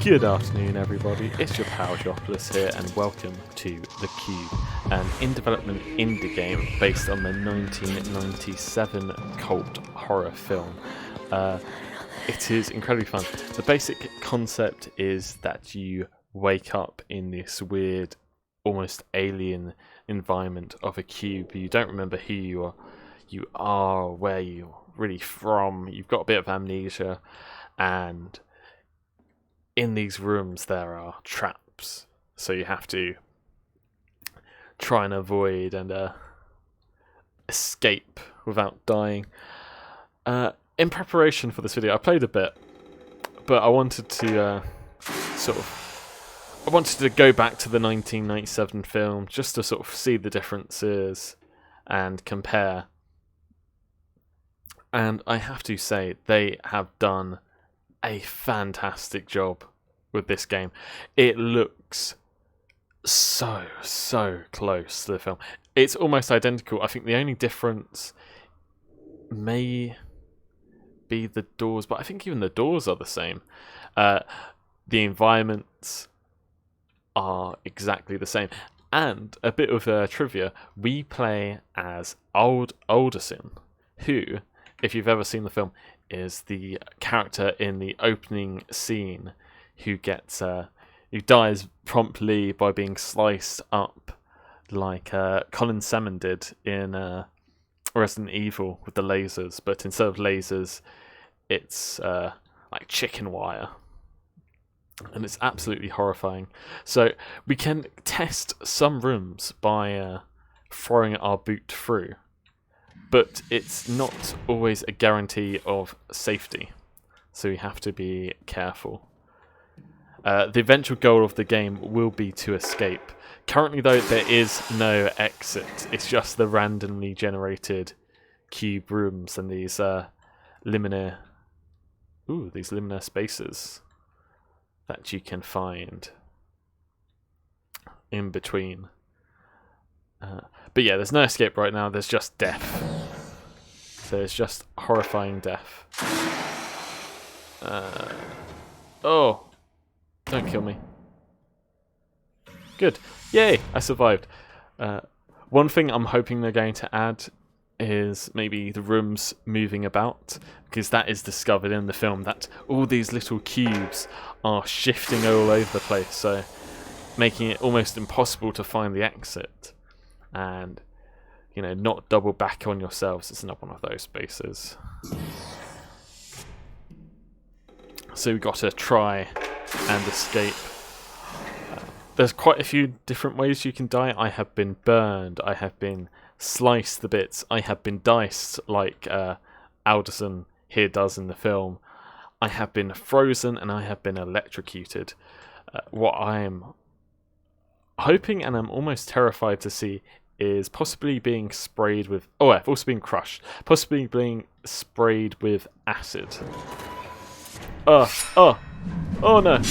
Good afternoon, everybody. It's your pal Jopless here, and welcome to The Cube, an in-development indie game based on the 1997 cult horror film. It is incredibly fun. The basic concept is that you wake up in this weird, almost alien environment of a cube. You don't remember who you are, where you're really from. You've got a bit of amnesia, and in these rooms there are traps, so you have to try and avoid and escape without dying. In preparation for this video, I played a bit, but I wanted to I wanted to go back to the 1997 film just to sort of see the differences and compare. And I have to say, they have done a fantastic job with this game. It looks so close to the film. It's almost identical. I think the only difference may be the doors, but I think even the doors are the same. The environments are exactly the same. And a bit of trivia, we play as Alderson, who, if you've ever seen the film, is the character in the opening scene who dies promptly by being sliced up like Colin Salmon did in Resident Evil with the lasers, but instead of lasers, it's like chicken wire, and it's absolutely horrifying. So we can test some rooms by throwing our boot through, but it's not always a guarantee of safety, so you have to be careful. The eventual goal of the game will be to escape. Currently, though, there is no exit. It's just the randomly generated cube rooms and these linear spaces that you can find in between. But yeah, there's no escape right now. There's just death. There's just horrifying death. Oh, don't kill me. Good. Yay, I survived. One thing I'm hoping they're going to add is maybe the rooms moving about, because that is discovered in the film, that all these little cubes are shifting all over the place, so making it almost impossible to find the exit. And, not double back on yourselves. It's not one of those spaces. So we've got to try and escape. There's quite a few different ways you can die. I have been burned. I have been sliced to bits. I have been diced like Alderson here does in the film. I have been frozen and I have been electrocuted. What I am hoping and I'm almost terrified to see is possibly being sprayed with... Oh, I've also been crushed. Possibly being sprayed with acid. Oh no! Oh no!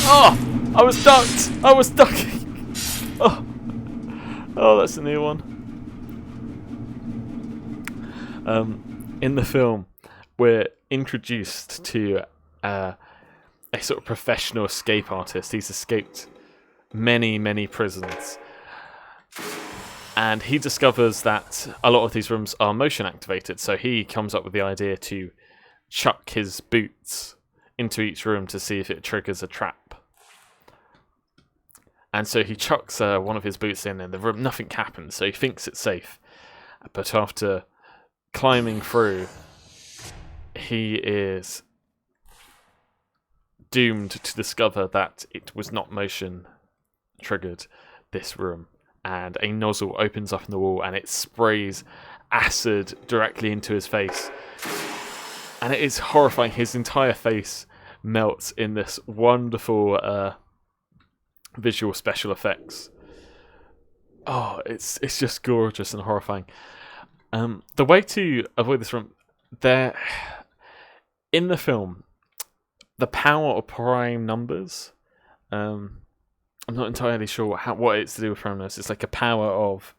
Oh! I was ducked! I was ducking! Oh, that's a new one. In the film, we're introduced to a sort of professional escape artist. He's escaped many prisons. And he discovers that a lot of these rooms are motion activated, so he comes up with the idea to chuck his boots into each room to see if it triggers a trap. And so he chucks one of his boots in the room, nothing happens, so he thinks it's safe. But after climbing through, he is doomed to discover that it was not motion triggered, this room. And a nozzle opens up in the wall and it sprays acid directly into his face. And it is horrifying. His entire face melts in this wonderful visual special effects. Oh, it's just gorgeous and horrifying. The way to avoid this room, in the film, the power of prime numbers, I'm not entirely sure what it's to do with prime numbers. It's like a power of...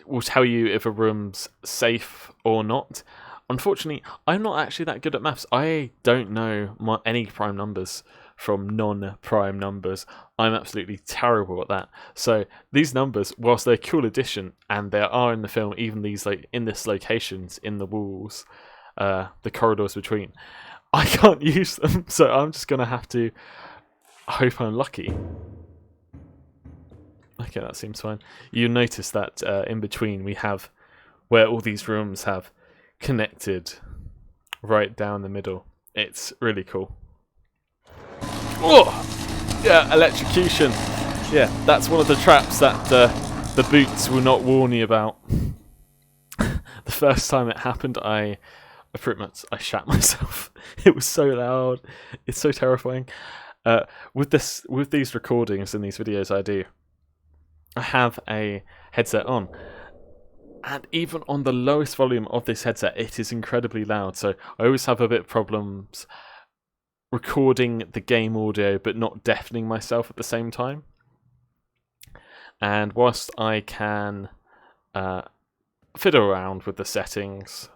will tell you if a room's safe or not. Unfortunately, I'm not actually that good at maths. I don't know any prime numbers from non-prime numbers. I'm absolutely terrible at that. So these numbers, whilst they're a cool addition, and there are in the film, even these like in this locations, in the walls, the corridors between, I can't use them. So I'm just gonna have to hope I'm lucky. Okay, that seems fine. You notice that in between we have where all these rooms have connected right down the middle. It's really cool. Oh! Yeah, electrocution. Yeah, that's one of the traps that the boots will not warn you about. The first time it happened, I pretty much shat myself. It was so loud. It's so terrifying. With these recordings and these videos I do, I have a headset on, and even on the lowest volume of this headset, it is incredibly loud. So I always have a bit of problems recording the game audio but not deafening myself at the same time. And whilst I can fiddle around with the settings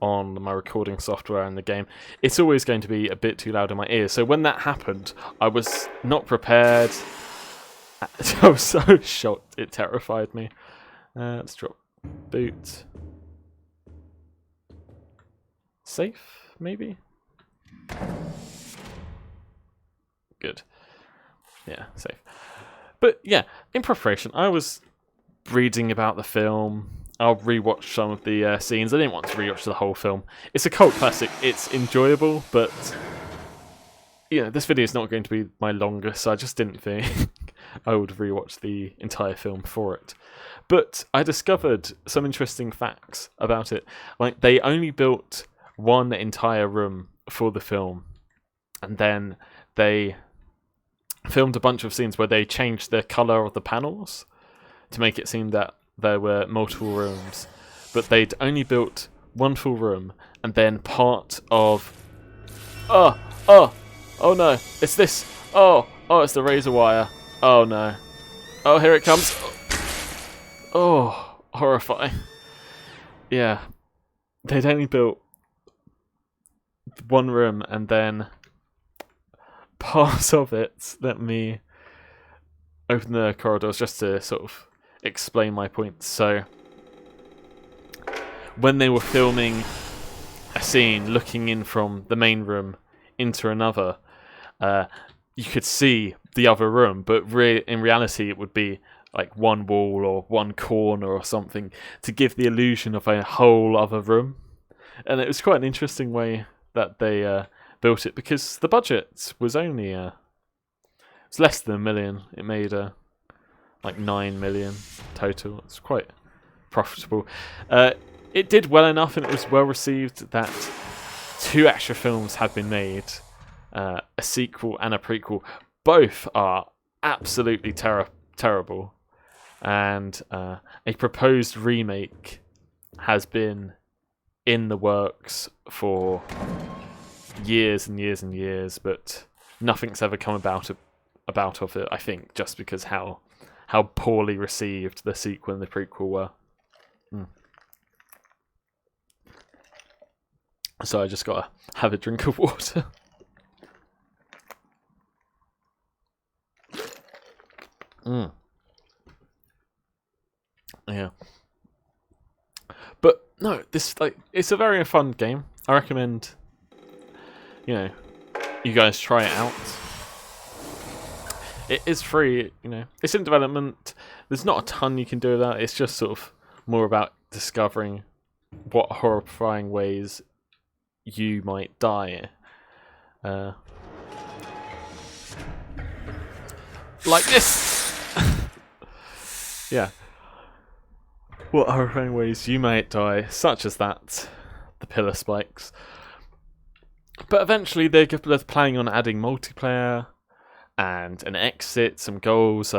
on my recording software and the game, it's always going to be a bit too loud in my ears. So when that happened, I was not prepared. I was so shocked, it terrified me. Let's drop boot. Safe, maybe? Good. Yeah, safe. But yeah, in preparation, I was reading about the film. I'll rewatch some of the scenes. I didn't want to rewatch the whole film. It's a cult classic. It's enjoyable, but this video is not going to be my longest, so I just didn't think I would rewatch the entire film for it. But I discovered some interesting facts about it. Like, they only built one entire room for the film, and then they filmed a bunch of scenes where they changed the colour of the panels to make it seem that there were multiple rooms. But they'd only built one full room, and then part of... Oh no, it's this. Oh, it's the razor wire. Oh no. Oh, here it comes. Oh, horrifying. Yeah. They'd only built one room, and then part of it, let me open the corridors just to sort of explain my points. So, when they were filming a scene looking in from the main room into another, you could see the other room, but in reality it would be like one wall or one corner or something to give the illusion of a whole other room. And it was quite an interesting way that they built it, because the budget was only it's less than $1 million. It made like 9 million total. It's quite profitable. It did well enough, and it was well received that 2 extra films have been made. A sequel and a prequel. Both are absolutely terrible, and a proposed remake has been in the works for years and years and years, but nothing's ever come about of it. I think just because how poorly received the sequel and the prequel were. So I just gotta have a drink of water. Yeah. But no, it's a very fun game. I recommend you guys try it out. It is free, It's in development. There's not a ton you can do with that. It's just sort of more about discovering what horrifying ways you might die. Like this! Yeah. What horrifying ways you might die, such as that. The pillar spikes. But eventually they're planning on adding multiplayer and an exit, some goals.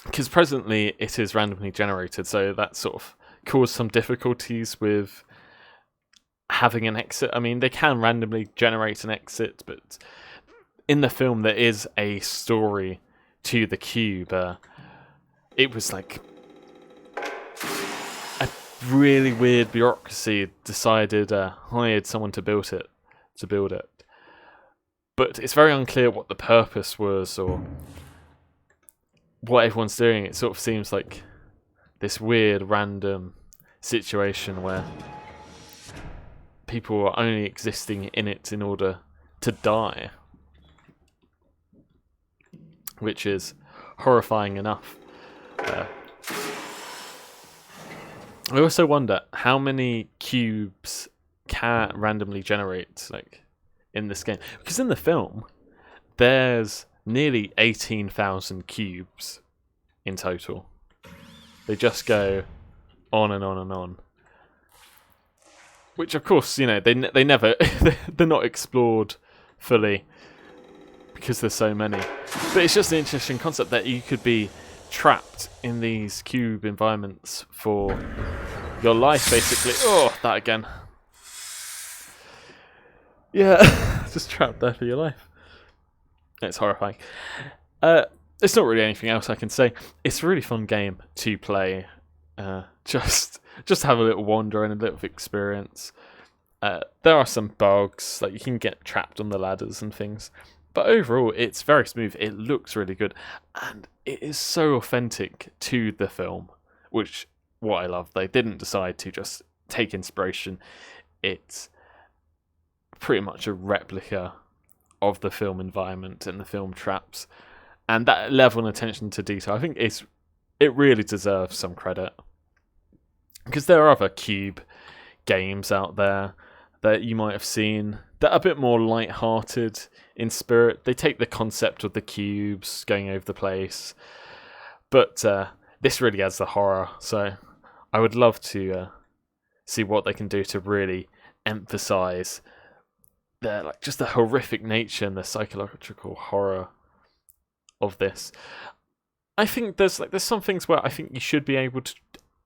Because presently it is randomly generated, so that sort of caused some difficulties with having an exit. I mean, they can randomly generate an exit, but in the film there is a story to the cube. It was like a really weird bureaucracy decided hired someone to build it. But it's very unclear what the purpose was or what everyone's doing. It sort of seems like this weird random situation where people are only existing in it in order to die, which is horrifying enough. I also wonder how many cubes can randomly generate, like, in this game, because in the film there's nearly 18,000 cubes in total. They just go on and on and on, which of course, you know, they never they're not explored fully because there's so many. But it's just an interesting concept that you could be trapped in these cube environments for your life, basically. Oh, that again. Yeah, just trapped there for your life. It's horrifying. It's not really anything else I can say. It's a really fun game to play. Just have a little wander and a little experience. There are some bugs, like you can get trapped on the ladders and things. But overall, it's very smooth. It looks really good. And it is so authentic to the film, which what I love. They didn't decide to just take inspiration. It's pretty much a replica of the film environment and the film traps. And that level and attention to detail, I think it really deserves some credit. Because there are other cube games out there that you might have seen that are a bit more light-hearted in spirit. They take the concept of the cubes going over the place, but this really adds the horror. So I would love to see what they can do to really emphasize just the horrific nature and the psychological horror of this. I think there's some things where I think you should be able to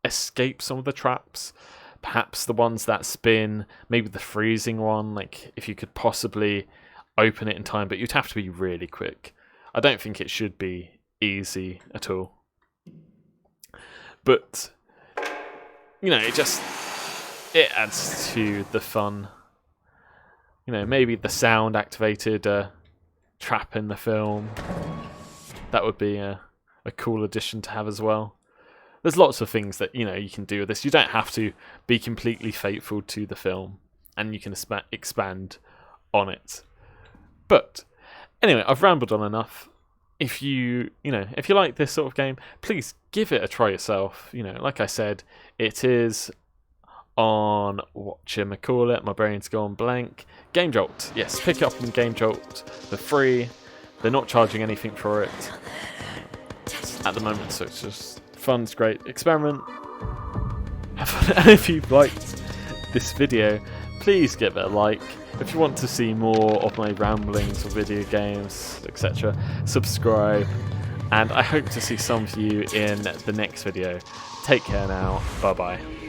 escape some of the traps. Perhaps the ones that spin, maybe the freezing one, like if you could possibly open it in time, but you'd have to be really quick. I don't think it should be easy at all. But, you know, it adds to the fun. You know, maybe the sound activated trap in the film. That would be a cool addition to have as well. There's lots of things that, you know, you can do with this. You don't have to be completely faithful to the film, and you can expand on it. But anyway, I've rambled on enough. If you like this sort of game, please give it a try yourself. You know, like I said, it is on whatchamacallit, my brain's gone blank. GameJolt, yes, pick it up on GameJolt for free. They're not charging anything for it at the moment, so it's just fun. It's great. Experiment. Have fun. And if you've liked this video, please give it a like. If you want to see more of my ramblings or video games, etc., subscribe. And I hope to see some of you in the next video. Take care now. Bye bye.